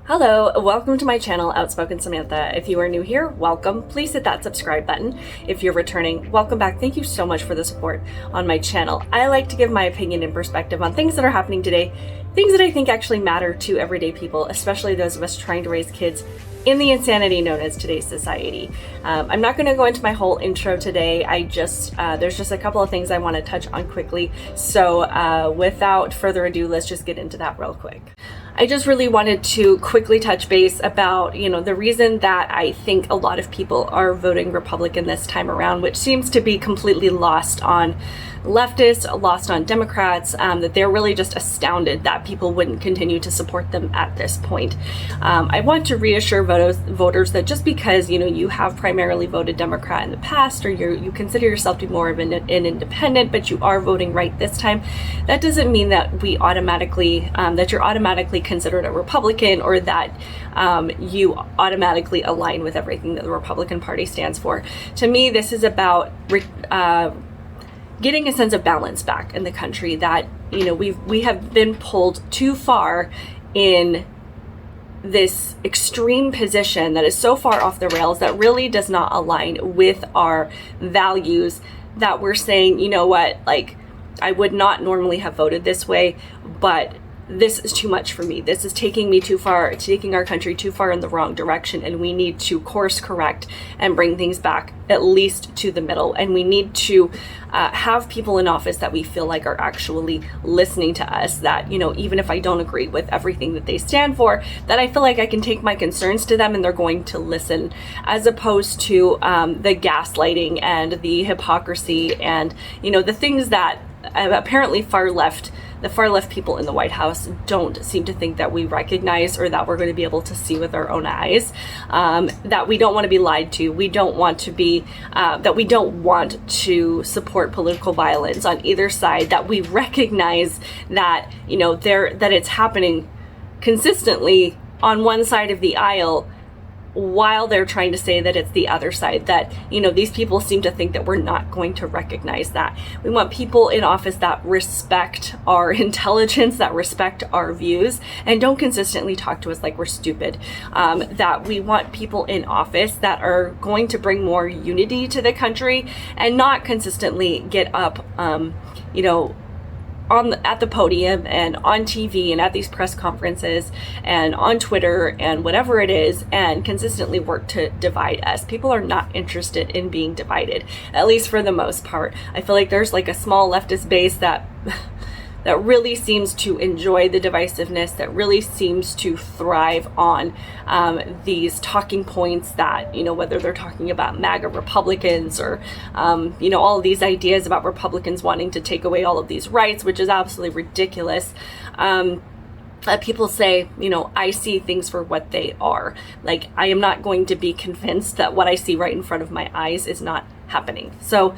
Hello, welcome to my channel, Outspoken Samantha. If you are new here, welcome. Please hit that subscribe button. If you're returning, welcome back. Thank you so much for the support on my channel. I like to give my opinion and perspective on things that are happening today, things that I think actually matter to everyday people, especially those of us trying to raise kids in the insanity known as today's society. I'm not going to go into my whole intro today. There's just a couple of things I want to touch on quickly. So without further ado, let's just get into that real quick. I just really wanted to quickly touch base about, the reason that I think a lot of people are voting Republican this time around, which seems to be completely lost on leftists, lost on Democrats, that they're really just astounded that people wouldn't continue to support them at this point. I want to reassure voters that just because, you have primarily voted Democrat in the past, or you consider yourself to be more of an independent, but you are voting right this time, that doesn't mean that you're automatically considered a Republican, or that you automatically align with everything that the Republican Party stands for. To me, this is about getting a sense of balance back in the country, that we have been pulled too far in this extreme position that is so far off the rails that really does not align with our values, that we're saying, I would not normally have voted this way, but this is too much for me. This is taking me too far, taking our country too far in the wrong direction, and we need to course correct and bring things back at least to the middle. And we need to have people in office that we feel like are actually listening to us, that, even if I don't agree with everything that they stand for, that I feel like I can take my concerns to them and they're going to listen, as opposed to the gaslighting and the hypocrisy and, the things that apparently the far left people in the White House don't seem to think that we recognize, or that we're going to be able to see with our own eyes, that we don't want to be lied to. We don't want to be, that we don't want to support political violence on either side, that we recognize that, that it's happening consistently on one side of the aisle, while they're trying to say that it's the other side, that, these people seem to think that we're not going to recognize that. We want people in office that respect our intelligence, that respect our views, and don't consistently talk to us like we're stupid. That we want people in office that are going to bring more unity to the country, and not consistently get up, at the podium and on TV and at these press conferences and on Twitter and whatever it is, and consistently work to divide us. People are not interested in being divided, at least for the most part. I feel like there's like a small leftist base that really seems to enjoy the divisiveness, that really seems to thrive on these talking points that, whether they're talking about MAGA Republicans or, all of these ideas about Republicans wanting to take away all of these rights, which is absolutely ridiculous. People say, I see things for what they are. Like, I am not going to be convinced that what I see right in front of my eyes is not happening. So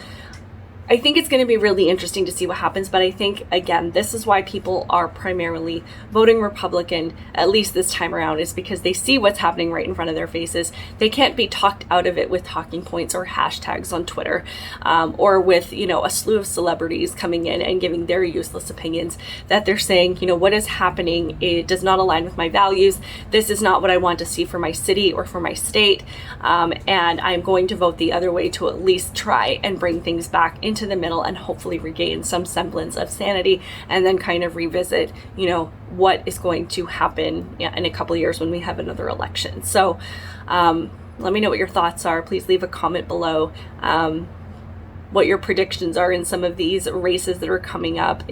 I think it's going to be really interesting to see what happens, but I think, again, this is why people are primarily voting Republican, at least this time around, is because they see what's happening right in front of their faces. They can't be talked out of it with talking points or hashtags on Twitter, or with, a slew of celebrities coming in and giving their useless opinions, that they're saying, what is happening, it does not align with my values. This is not what I want to see for my city or for my state, and I'm going to vote the other way to at least try and bring things back into the middle and hopefully regain some semblance of sanity, and then kind of revisit, what is going to happen in a couple of years when we have another election. So let me know what your thoughts are. Please leave a comment below what your predictions are in some of these races that are coming up.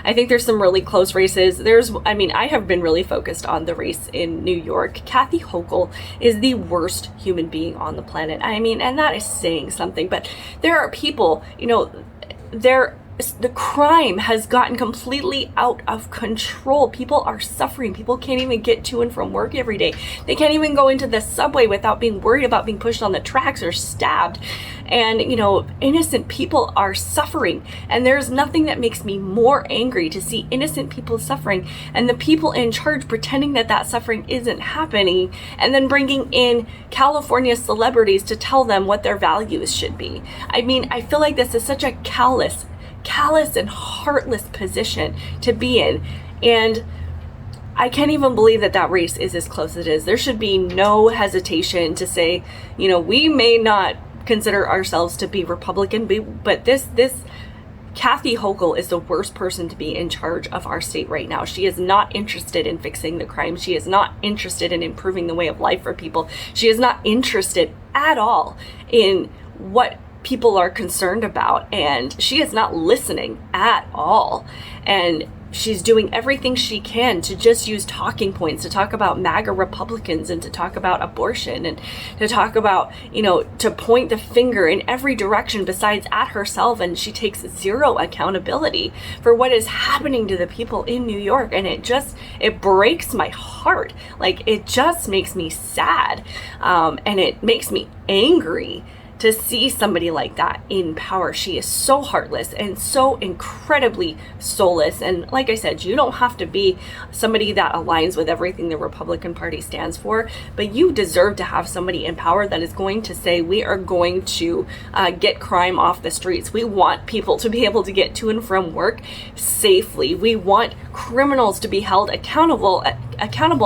I think there's some really close races. I have been really focused on the race in New York. Kathy Hochul is the worst human being on the planet. And that is saying something, but there are people, the crime has gotten completely out of control. People are suffering. People can't even get to and from work every day. They can't even go into the subway without being worried about being pushed on the tracks or stabbed. And, innocent people are suffering. And there's nothing that makes me more angry to see innocent people suffering and the people in charge pretending that that suffering isn't happening, and then bringing in California celebrities to tell them what their values should be. I feel like this is such a callous and heartless position to be in. And I can't even believe that that race is as close as it is. There should be no hesitation to say, you know, we may not consider ourselves to be Republican, but this Kathy Hochul is the worst person to be in charge of our state right now. She is not interested in fixing the crime. She is not interested in improving the way of life for people. She is not interested at all in what people are concerned about, and she is not listening at all. And she's doing everything she can to just use talking points to talk about MAGA Republicans and to talk about abortion and to talk about, you know, to point the finger in every direction besides at herself. And she takes zero accountability for what is happening to the people in New York. And it breaks my heart. Like, it just makes me sad. And it makes me angry to see somebody like that in power. She is so heartless and so incredibly soulless. And like I said, you don't have to be somebody that aligns with everything the Republican Party stands for, but you deserve to have somebody in power that is going to say, we are going to get crime off the streets. We want people to be able to get to and from work safely. We want criminals to be held accountable,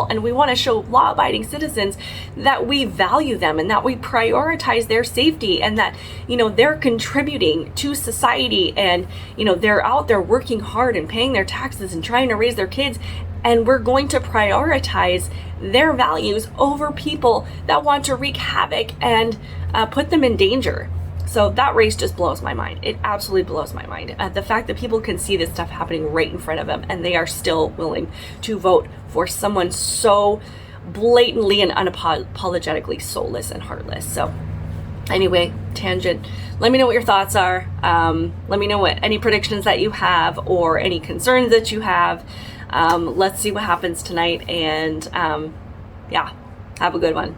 and we want to show law-abiding citizens that we value them and that we prioritize their safety, and that, you know, they're contributing to society, and, you know, they're out there working hard and paying their taxes and trying to raise their kids, and we're going to prioritize their values over people that want to wreak havoc and put them in danger. So that race just blows my mind. It absolutely blows my mind. The fact that people can see this stuff happening right in front of them, and they are still willing to vote for someone so blatantly and unapologetically soulless and heartless. So anyway, tangent. Let me know what your thoughts are. Let me know what any predictions that you have or any concerns that you have. Let's see what happens tonight. And yeah, have a good one.